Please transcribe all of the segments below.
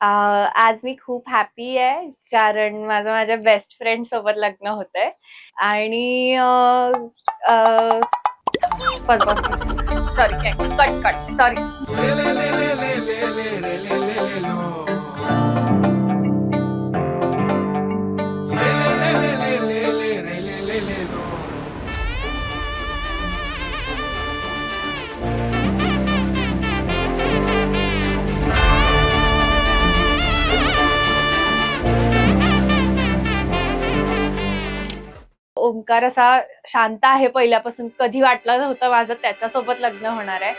आज मी खूप हॅपी आहे कारण माझ्या बेस्ट फ्रेंड सोबत लग्न होतंय आणि sorry cut cut sorry. Omkar असा शांत आहे पहिल्यापासून, कधी वाटलं नव्हतं माझं त्याच्यासोबत लग्न होणार आहे.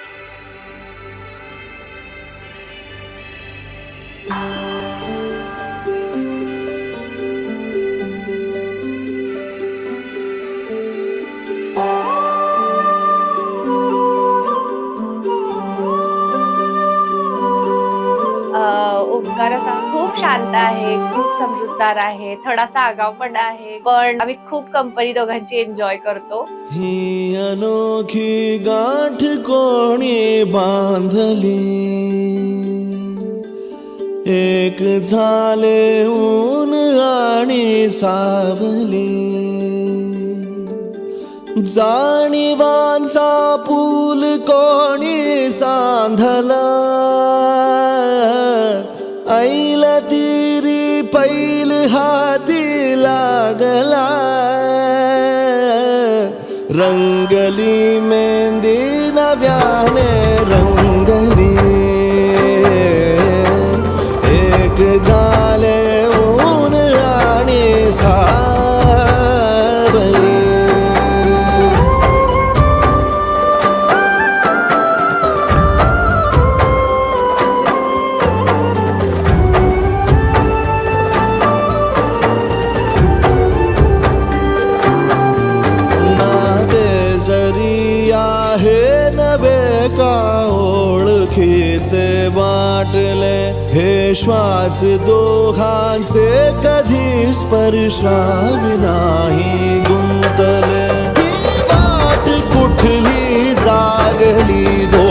ओंकार असा खूप शांत आहे, खूप समजूतदार आहे, थोडासा आगाऊ पण आहे, पण आम्ही खूप कंपनी दोघांची एन्जॉय करतो. ही अनोखी गाठ कोणी बांधली, एक झाले ऊन आणि सावली, जाणीवांचा पूल कोणी सांधला, ऐल तिरी पैल हाती लागला, रंगली मेहंदी नव्याने रंगली, एक झाले ऊन आणि सावली. हे नवे का ओळखीचे वाटले, हे श्वास दोघांचे कधी स्पर्शाविनाही गुंतले, ही वाट कुठली जागली दो